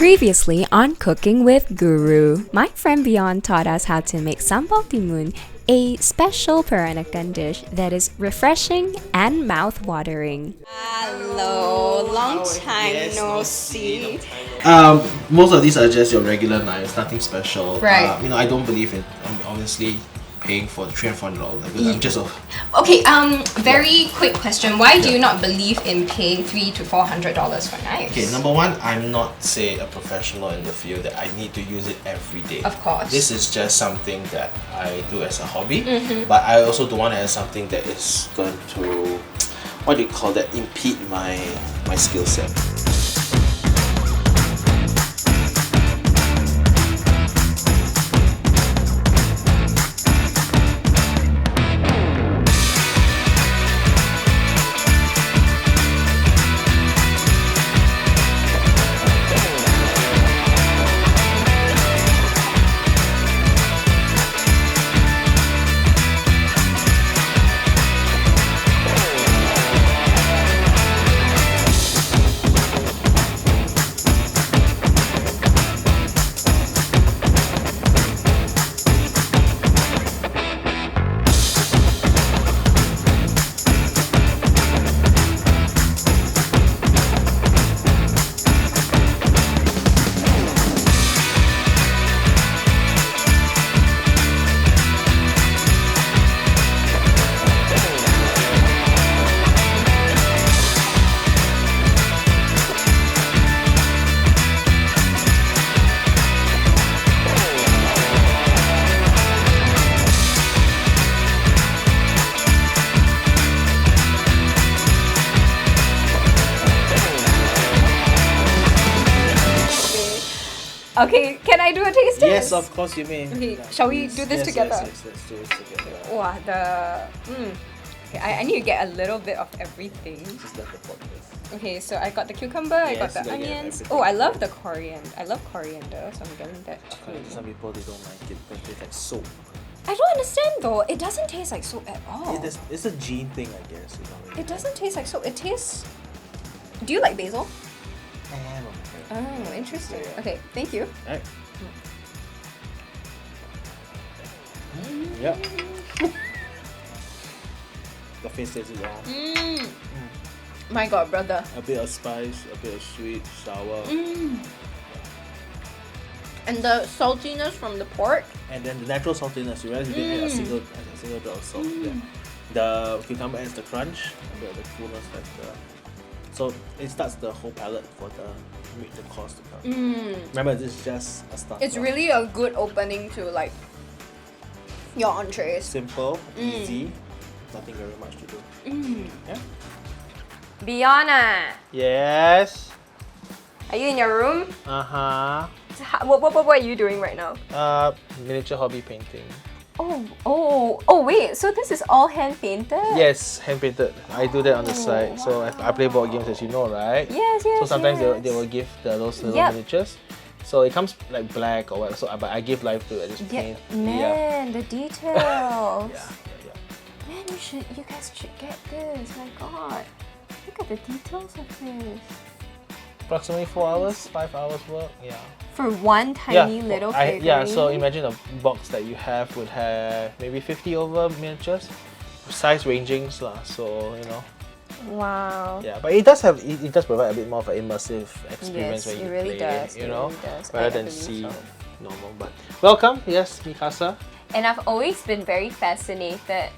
Previously on Cooking with Guru, my friend Beyond taught us how to make sambal timun, a special Peranakan dish that is refreshing and mouth-watering. Hello, long time no see. Most of these are just your regular knives, nothing special. Right. I don't believe in obviously paying for $300 because I'm just Okay, very quick question. Why do you not believe in paying $300 to $400 for knives? Okay, number one, I'm not say a professional in the field that I need to use it every day. Of course. This is just something that I do as a hobby, but I also don't want it as something that is going to, what do you call that, impede my skill set. Okay, can I do a taste test? Yes, of course you may. Okay, shall we do this together? Yes, let's do this together. Wow, Okay, I need to get a little bit of everything. Just let the pot first. Okay, so I got the cucumber, I got Yes, the you gotta get onions. everything. Oh, I love the coriander. I love coriander, so I'm getting that According to too. some people, they don't like it because it tastes like soap. I don't understand though. It doesn't taste like soap at all. It's a gene thing, I guess. It doesn't taste like soap. It tastes. Do you like basil? I am afraid. Oh, interesting. Yeah. Okay, thank you. Alright. Yep. The face tastes it all. My God, brother. A bit of spice, a bit of sweet, sour, And the saltiness from the pork. and then the natural saltiness. You realize you didn't add a single drop of salt. Yeah. The cucumber adds the crunch, a bit of the coolness factor. So it starts the whole palate for the meat, the course to come. Remember, this is just a start. It's really a good opening to like your entrees. simple, easy, nothing very much to do. Yeah. Biana, Yes. are you in your room? Uh-huh. What are you doing right now? Miniature hobby painting. Oh, wait, so this is all hand painted? Yes, hand painted. I do that on the side. So I play board games, as you know, right? Yes. So sometimes yes. they will give those little Yep. miniatures. So it comes like black or what. So but I give life to it. I just Yeah, paint. man, the details. Yeah. Man, you guys should get this. My God, look at the details of this. Approximately 4 hours, 5 hours work. Yeah. For one tiny little figurine. Yeah. So imagine a box that you have would have maybe 50 over miniatures, size rangings lah. So Wow. Yeah, but it does provide a bit more of an immersive experience Yes, when it you really play does. it, It really does. I rather than believe see so. normal. But welcome, yes, Mikasa. And I've always been very fascinated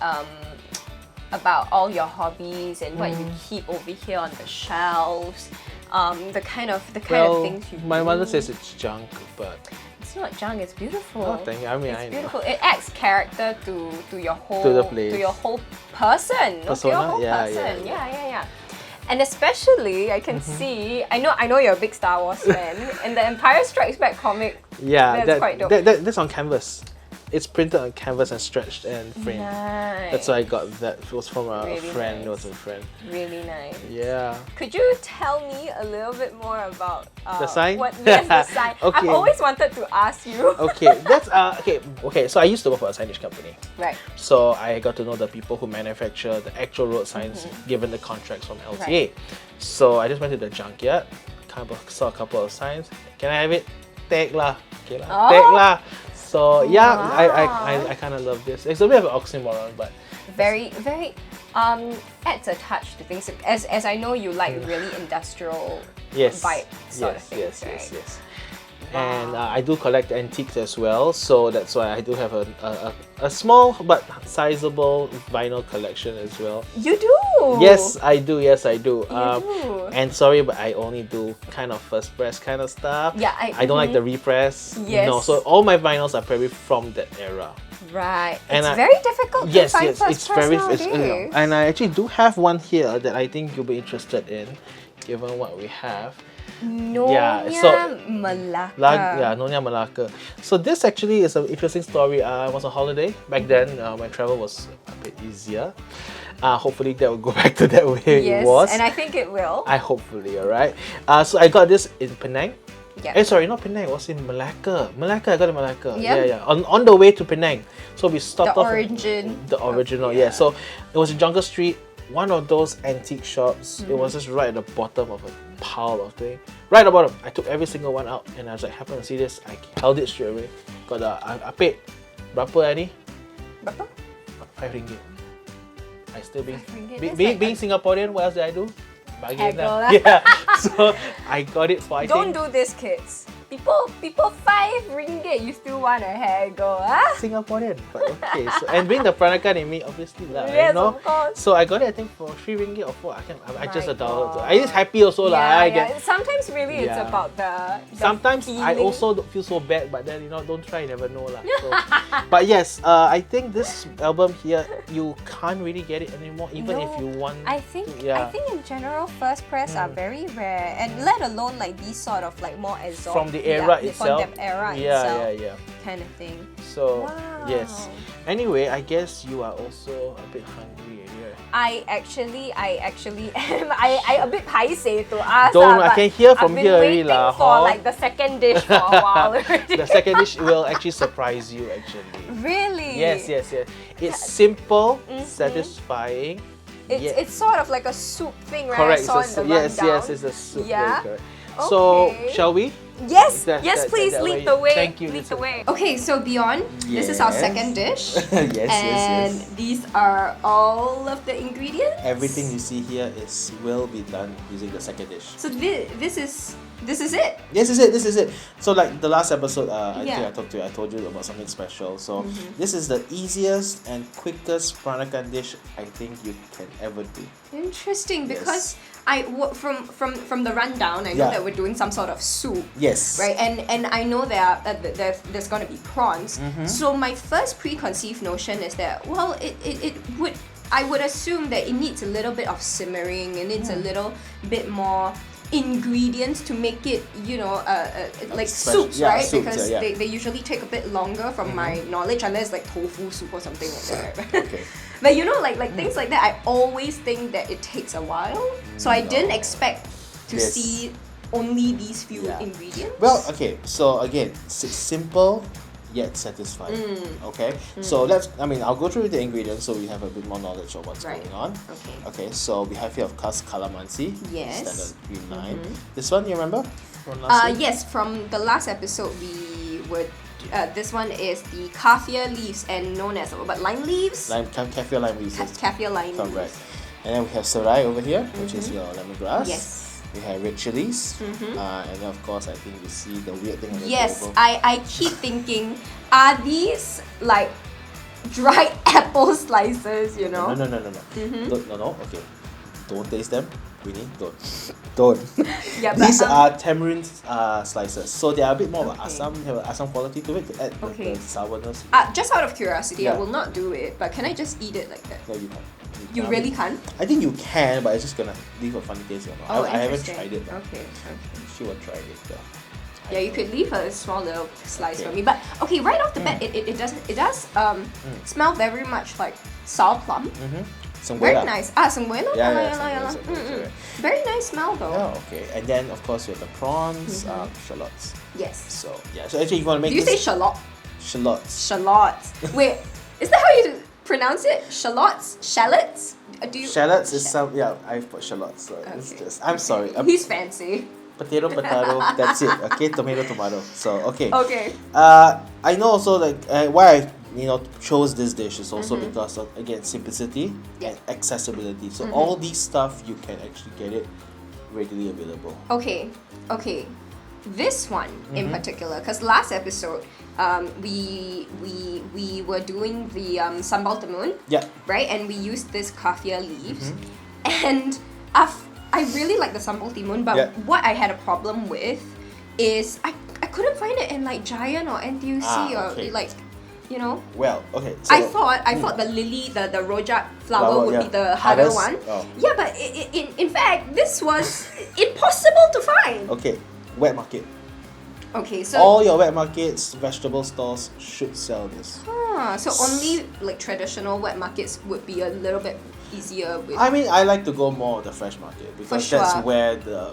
about all your hobbies and what you keep over here on the shelves. The kind of things you my do. mother says it's junk, but It's not junk. It's beautiful. oh, thank you. I mean, It's I know. beautiful. It adds character to your whole To the place. to your whole person. No, to your Persona? whole Yeah, person. yeah. Yeah. And especially, I can see. I know you're a big Star Wars fan, and the Empire Strikes Back comic. Yeah, That's quite dope. that's on canvas. It's printed on canvas and stretched and framed. Nice. That's why I got that. It was from a Really friend. nice. It was a friend. Really nice. Yeah. Could you tell me a little bit more about The sign? Yes, the sign. Okay. I've always wanted to ask you. Okay, that's okay. So I used to work for a signage company. Right. So I got to know the people who manufacture the actual road signs, given the contracts from LTA. So I just went to the junkyard, saw a couple of signs. Can I have it? Take lah. Okay lah. Oh. Take lah. So yeah, Wow. I kind of love this. It's a bit of an oxymoron, but Very, very adds a touch to things. As I know you like really industrial yes, vibe sort of yes, things, yes, right? yes, yes. And I do collect antiques as well, so that's why I do have a small but sizable vinyl collection as well. You do. Yes, I do. Yes, I do. You do. And sorry, but I only do kind of first press kind of stuff. Yeah, I don't like the repress. Yes. No, so all my vinyls are probably from that era. Right. And it's very difficult Yes, to find yes, first it's press very. nowadays. And I actually do have one here that I think you'll be interested in, given what we have. Nyonya so- Melaka. Nyonya Melaka. So this actually is an interesting story. I was on holiday back then. My travel was a bit easier. Hopefully that will go back to that way Yes, it was. and I think it will. Hopefully, alright. So I got this in Penang. Yeah. Sorry, not Penang. It was in Malacca. I got it in Malacca. Yep. Yeah. On the way to Penang. So we stopped The off. origin The original, of- yeah. So it was in Jungle Street, one of those antique shops. It was just right at the bottom of a pile of things. Right at the bottom. I took every single one out and I was like, happen to see this. I held it straight away. Got I paid berapa ni? Berapa? RM5. I still being RM5, be- that's being, like being Singaporean, what else did I do? Bargain Haggle lah. lah. Yeah. So I got it for I Don't think do this, kids. People, RM5, you still want to haggle, ah? Singaporean. But okay. So, and being the Peranakan in me, obviously lah. Yes, You know? of course. So I got it I think for RM3 or 4. I just My adore it. God. I just happy also lah. I get. Sometimes really it's Yeah. about the Sometimes I feeling. also don't feel so bad, but then don't try, you never know lah. So, but yes, I think this album here you can't really get it anymore, even if No, you want. I think to, yeah. I think in general first press are very rare, and let alone like these sort of like more exotic from the era itself. from the era yeah, itself yeah. kind of thing. So Wow. yes. Anyway, I guess you are also a bit hungry, yeah. I actually am. I a bit paiseh to ask. Don't- I but can hear from I've been here already waiting lah, for hor. like the second dish for a while already. The second dish will actually surprise you actually. Really? Yes. It's simple, satisfying. It's sort of like a soup thing, right? Correct. I saw in the rundown. Yes, it's a soup. Yeah? Correct. So, Okay. shall we? Yes, That please way. lead the way. Thank you, Lead the Lisa. way. Okay, so Beyond, this is our Yes. second dish. yes, And these are all of the ingredients. Everything you see here will be done using the second dish. So this is it. This is it. So like the last episode, I Yeah. think I told you about something special. So this is the easiest and quickest Peranakan dish I think you can ever do. Interesting, Yes. because from the rundown, I know Yeah. that we're doing some sort of soup. Yes. Right, and I know there's going to be prawns. So my first preconceived notion is that I would assume that it needs a little bit of simmering. It needs a little bit more ingredients to make it, like Special- soups, yeah, right? soups, Because yeah. they usually take a bit longer from my knowledge, unless like tofu soup or something like that. Right? Okay. But like things like that, I always think that it takes a while. So I didn't expect to Yes. see only these few Yeah. ingredients. Well, okay. So again, simple yet satisfying. Okay. So I'll go through the ingredients so we have a bit more knowledge of what's Right. going on. Okay. Okay. So we have here of course calamansi. Yes. Standard green line. This one you remember? From last week? Yes, from the last episode we would. This one is the kaffir leaves and known as lime leaves. Kaffir lime leaves. Kaffir lime Correct. leaves. And then we have serai over here, which is your lemongrass. Yes. We have red chilies. And then of course, I think you see the weird thing on the Yes, table. I keep thinking, are these like dried apple slices? You know. No. No. Okay. Don't taste them. Winnie, don't. Yeah, but, These are tamarind slices, so they are a bit more of Okay. have an assam quality to it to add Okay. the sourness. Just out of curiosity, I Yeah. will not do it. But can I just eat it like that? No, you can't. You can't. really can't? I think you can, but it's just gonna leave a funny taste. I haven't interesting. tried it. But Okay. she will try it. But Yeah, you could leave a small little slice Okay. for me. But okay, right off the bat, it does smell very much like sour plum. Very Sembuela. nice. Sembuela? Yeah, Yalah. sembuela. Very nice smell though. Yeah, okay. And then of course you have the prawns, shallots. Yes. So yeah, so actually if you want to make Do you say this shallot? shallots. Shallots. Wait, is that how you pronounce it? Shallots? Shallots? Do you? Shallots is some I put shallots, so it's Okay. just I'm sorry. He's fancy. potato, that's it. Okay, tomato. So, okay. Okay. I know also like why I chose this dish is also because of, again, simplicity and accessibility. So all these stuff you can actually get it readily available. Okay. This one in particular, because last episode, we were doing the sambal timun, Yeah. right? And we used this kaffir leaves, and I really like the sambal timun, but Yeah. what I had a problem with is I couldn't find it in like Giant or NTUC or okay. like, you know. Well, okay. So I thought the lily, the rojak flower would be the harder Hardest? one. Oh. Yeah, but in fact, this was impossible to find. Okay, wet market. Okay, so All your wet markets, vegetable stores should sell this. so only like traditional wet markets would be a little bit easier with. I mean, I like to go more of the fresh market because For that's sure. where the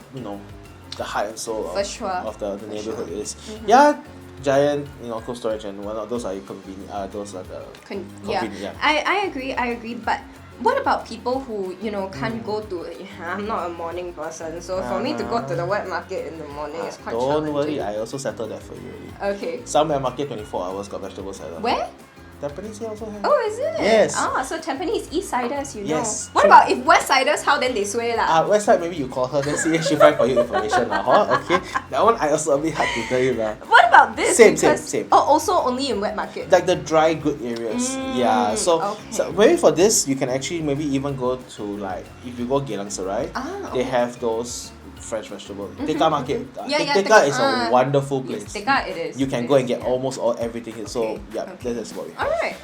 the heart and soul For sure. of the For neighborhood sure. is. Yeah, Giant, Cold Storage and whatnot, those are convenient. Those are the Yeah, convenient. I agree. But what about people who can't go to? I'm not a morning person, so for me to go to the wet market in the morning is quite Don't challenging. worry, I also settled that for you already. Okay. Some wet market 24 hours got vegetable salad. Where? Tampines here also have. Oh, is it? Yes. So Tampines East Siders, you Yes, know. What true. about if West Siders? How then they sway lah? Website, maybe you call her, then see if she find for you information lah, huh? Okay, that one I also a bit hard to tell you lah. What about this? Same. Oh, also only in wet market. Like the dry good areas, yeah. So okay. maybe for this, you can actually maybe even go to like if you go Geylang Serai, they okay. have those fresh vegetables. Tekka Market, Yeah, Tekka is a Tekka, wonderful Yes, place. Tekka it is. You can It go is, and get yeah. almost everything here. So Okay, yeah, okay. that's what we. Alright,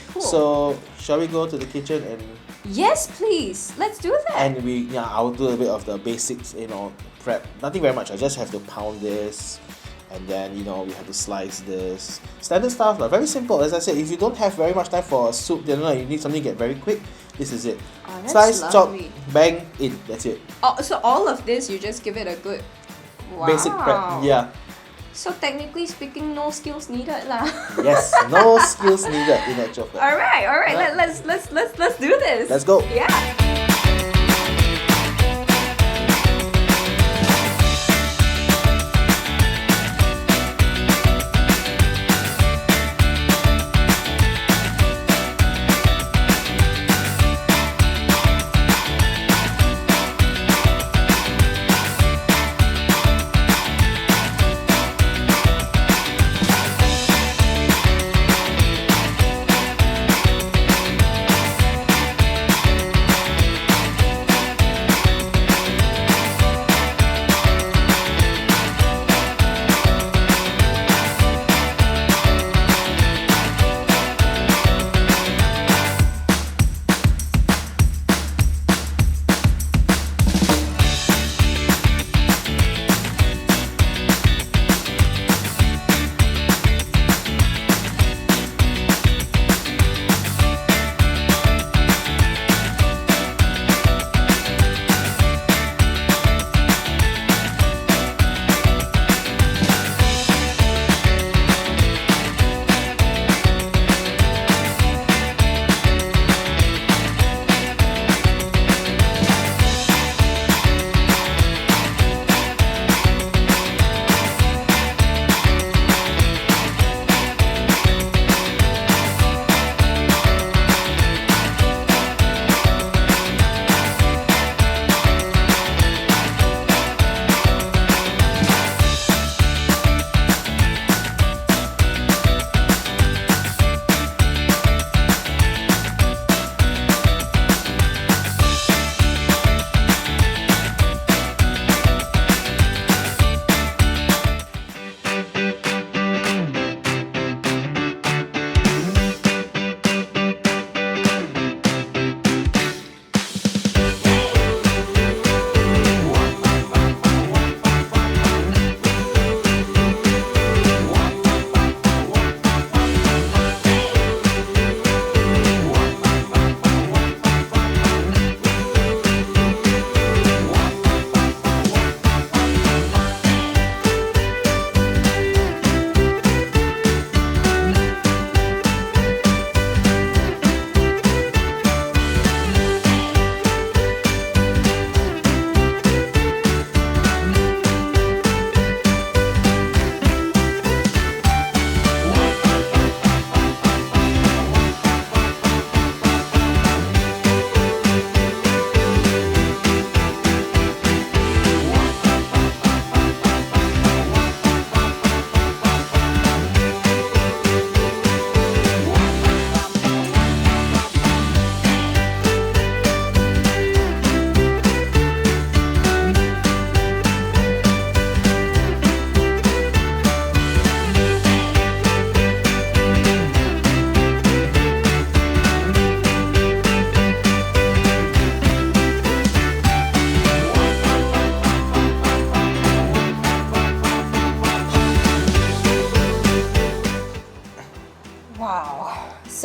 cool. So shall we go to the kitchen and yes, please. Let's do that. I'll do a bit of the basics, prep. Nothing very much. I just have to pound this, and then we have to slice this. Standard stuff, like very simple. As I said, if you don't have very much time for a soup, then you need something to get very quick. This is it. Oh, that's Slice, chop, lovely. bang, in. That's it. So all of this, you just give it a good. Wow. Basic prep. Yeah. So technically speaking, no skills needed lah. Yes. No skills needed in actual fact. Alright. Alright. Let's do this. Let's go. Yeah.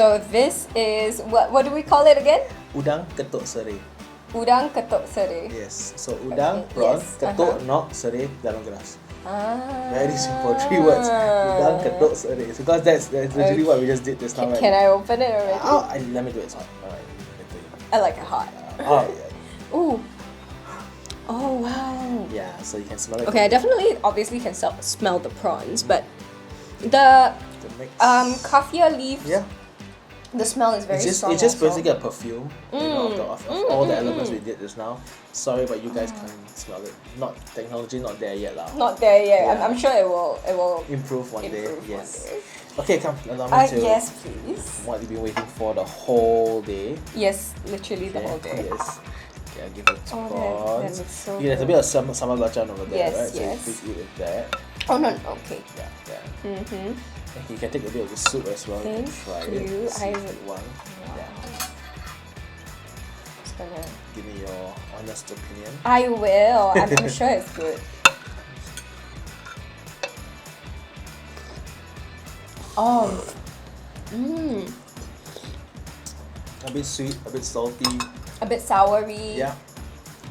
So this is what do we call it again? Udang ketuk serai. Udang ketuk serai. Yes. So udang, Okay, prawn, yes, ketuk, nok, serai, garam geras. Ah. Very simple, 3 words. Udang ketuk serai. So because that's literally what we just did just now, right? Can I open it already? Oh, let me do it. It's hot. Alright. I like it hot. Oh, yeah. Ooh. Oh wow. Yeah, so you can smell it. Okay, I definitely obviously can smell the prawns, but the The mix. kaffir leaves. Yeah. The smell is very strong. It's just also. basically a perfume, of all the elements we did just now. Sorry, but you guys can't smell it. Not technology, not there yet, lah. Not there yet. Yeah. I'm sure it will Improve one day. improve one Yes. day. Okay, come. Allow me to. Yes, please. What you've been waiting for the whole day. Yes, literally the whole day. Yes. Okay, I'll give it to Oh, prawns. that looks so Yeah, there's a good. bit of sambal belacan over there, Yes, right? So yes. you please eat with that. Oh no, okay. Yeah. Mm-hmm. And you can take a bit of the soup as well. You can Thank try you. it. Seafood one. Yeah. Just gonna. Give me your honest opinion. I will. I'm sure it's good. Oh. Mmm. A bit sweet, a bit salty. A bit soury. Yeah.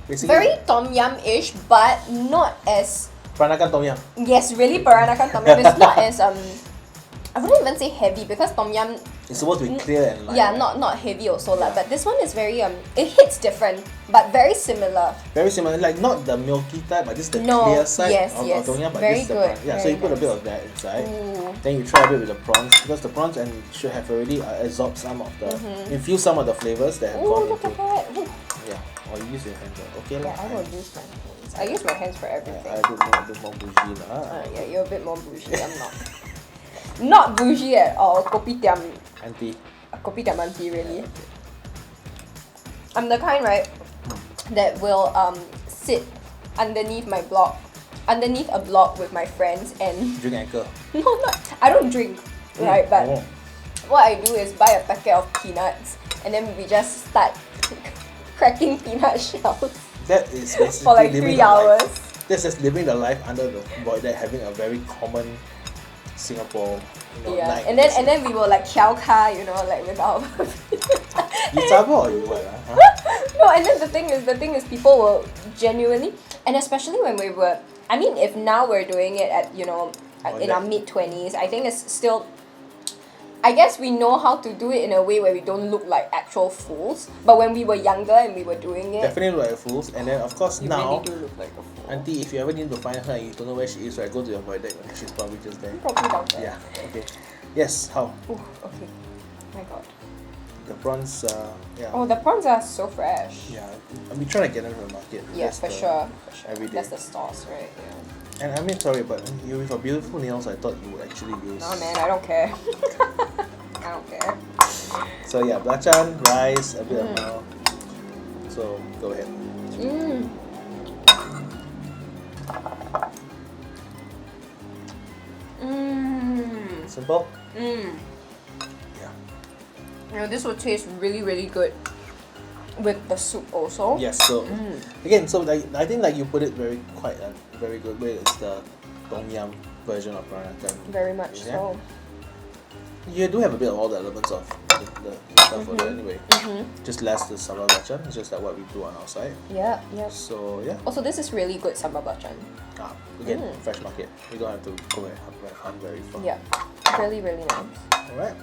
Basically, Very tom yum-ish, but not as Peranakan tom yum. yes, really Peranakan tom yum. It's not as I wouldn't even say heavy because tom yum It's supposed to be clear and light. yeah, right? not heavy also lah. Yeah. But this one is very it hits different, but very similar. Very similar, like not the milky type, but just the No, clear side yes, of yes. tom yum. But Very this is the good, prawn. Yeah, so very you put a bit nice. of that inside. Ooh. Then you try a bit with the prawns because the prawns and should have already absorbed some of the infused some of the flavors that have Ooh, gone look at into. that. Ooh. Yeah, or you use your hands. Okay, Yeah, I will use my hands. I use my hands for everything. I do a bit more bougie lah. Yeah, you're a bit more bougie. I'm not. Not bougie at all. Kopitiam Auntie. auntie, really. I'm the kind, right, that will sit underneath a block with my friends and Drink anchor. no, not I don't drink, right? But Oh. what I do is buy a packet of peanuts and then we just start cracking peanut shells That is basically for like living 3 the life. hours. That's just living the life under the void deck, having a very common Singapore, Yeah, night. and then we will like kiao ka, like with our You zabo or you what? Huh? no, and then the thing is people will genuinely, and especially when we were, I mean, if now we're doing it at in our mid-20s, I think it's still, I guess we know how to do it in a way where we don't look like actual fools. But when we were younger and we were doing it, Definitely like fools. And then of course you now, really do look like a fool. Auntie, if you ever need to find her and you don't know where she is, right, go to your void deck. She's probably just there. Probably down there. Yeah. Okay. Yes. How? Ooh, okay. My God. The prawns. Yeah. Oh, the prawns are so fresh. Yeah. I'll be trying to get them from the market. Yeah, That's for the- sure. every day. That's the sauce, right? Yeah. And I mean, sorry, but you with your beautiful nails, I thought you would actually use. No, man, I don't care. I don't care. So yeah, belacan, rice, a bit of milk. So go ahead. Mmm. Mmm. Simple. Mmm. Yeah. This will taste really, really good with the soup also. Yes. So again, so like I think like you put it quite a very good way. It's the tom yum version of Peranakan. Very much Yeah. so. You do have a bit of all the elements of the stuff for that anyway. Just less the sambal belacan. It's just like what we do on our side. Yeah, yes. So yeah. Also, this is really good sambal belacan. Again, fresh market. You don't have to go and hunt very far. Yeah, really, really nice. Alright.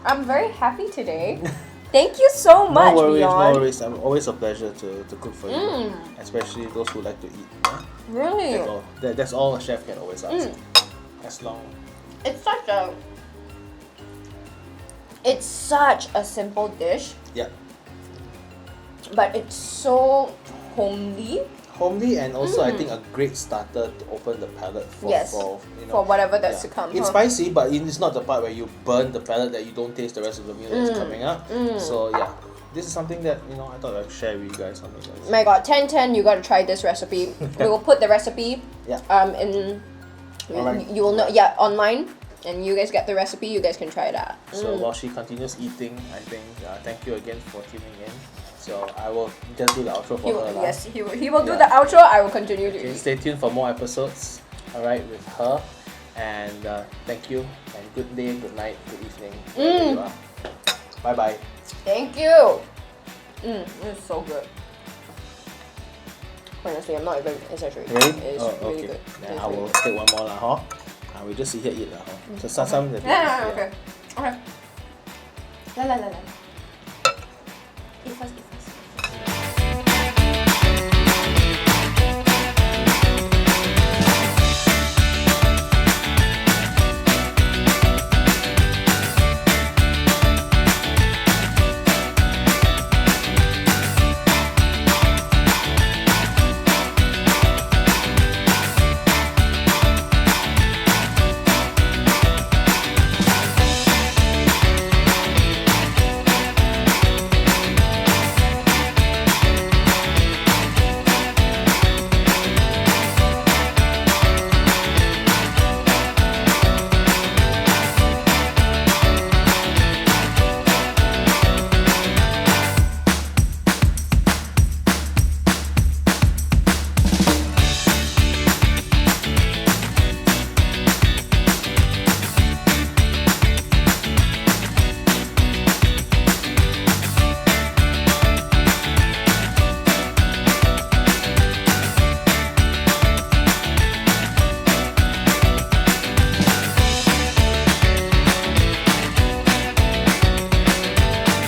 I'm very happy today. Thank you so much, No worries, Beyond. no worries. I'm always a pleasure to cook for you. Especially those who like to eat. Yeah? Really, That's all a chef can always ask. As long it's such a simple dish, yeah. but it's so homely. Homely and also I think a great starter to open the palate for, Yes, for for whatever that's to come. It's spicy, but it's not the part where you burn the palate that you don't taste the rest of the meal that's coming up. So yeah, this is something that I thought I'd share with you guys. Something like My God, 10/10, you gotta try this recipe. We will put the recipe Yeah. in Online. you will know online, and you guys get the recipe. You guys can try that. So while she continues eating, I think thank you again for tuning in. So I will just do the outro for her. Yes, he will do Yeah. the outro. I will continue to Okay, eat. stay tuned for more episodes. Alright, with her. And thank you, and good day, good night, good evening, wherever you are. Bye bye. Thank you. It's so good. Honestly, I'm not even exaggerating. Really? It's really good. Then It's I really will good. take one more lah, huh? We just sit here eat lah, huh? So some Yeah, okay. Okay. La. Eat first.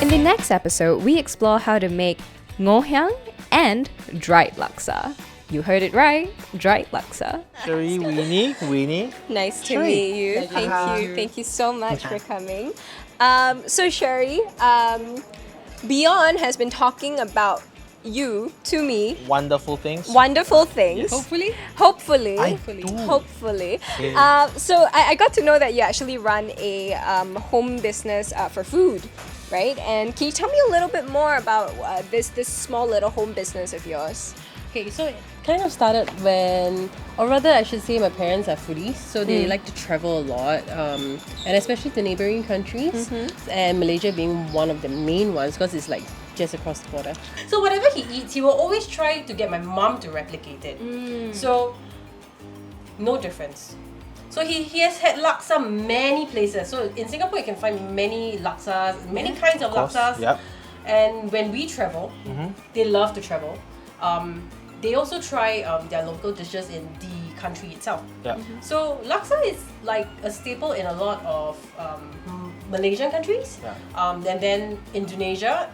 In the next episode, we explore how to make ngohyang and dried laksa. You heard it right, dried laksa. Sherry, Winnie. Nice to Sherry. meet you. Thank you so much for coming. So Sherry, Beyond has been talking about you to me. Wonderful things. Wonderful things. Yes. Hopefully. I do. Hopefully. Yeah. So I got to know that you actually run a home business for food, right? And can you tell me a little bit more about this small little home business of yours? Okay, so it kind of started when, or rather I should say my parents are foodies, so they like to travel a lot, and especially to neighboring countries, and Malaysia being one of the main ones because it's like just across the border. So whatever he eats, he will always try to get my mom to replicate it. So, no difference. So he has had laksa many places. So in Singapore you can find many laksas, many kinds of course, laksas. yep. And when we travel, they love to travel. They also try their local dishes in the country itself. Yeah. So laksa is like a staple in a lot of Malaysian countries. Yeah. And then Indonesia,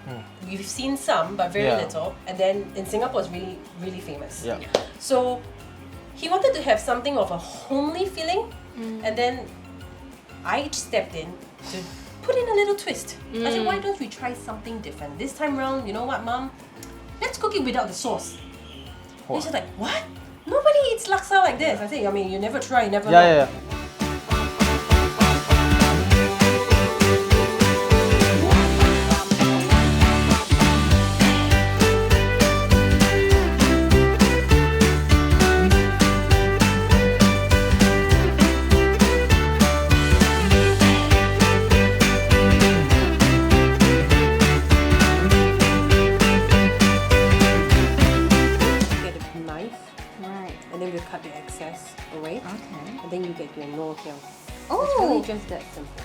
we've seen some, but very Yeah. little. And then in Singapore, it's really, really famous. Yeah. So he wanted to have something of a homely feeling, and then I stepped in to put in a little twist. I said, why don't we try something different? This time round, you know what, Mom? Let's cook it without the sauce. And she's like, what? Nobody eats laksa like this. I said, I mean, you never try, you never know. Yeah. Get a knife, Right. and then we'll cut the excess away. Okay. And then you get your ngoh hiang. It's Oh, really just that simple.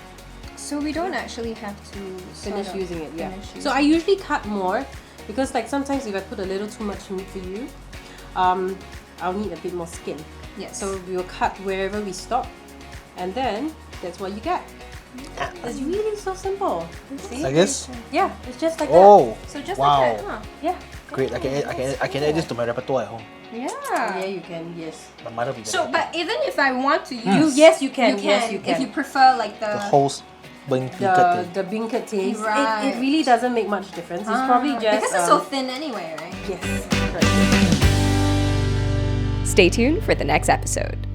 so we don't actually have to Finish sort of using it, yeah. finish So I usually cut more because like sometimes if I put a little too much meat for you, I'll need a bit more skin. Yes. So we will cut wherever we stop, and then that's what you get. It's really so simple. See? Like this? Yeah, it's just like Oh. So just wow. like that, huh? that. Yeah. Great. I can add this to my repertoire at home. Yeah. Yeah, you can. Yes. My mother will be So, but even if I want to use, You can. you can. Yes, you can. If you prefer like the whole beancurd thing. the beancurd taste, Right. it really doesn't make much difference. It's probably just because it's so thin anyway, right? yes. Correct. Stay tuned for the next episode.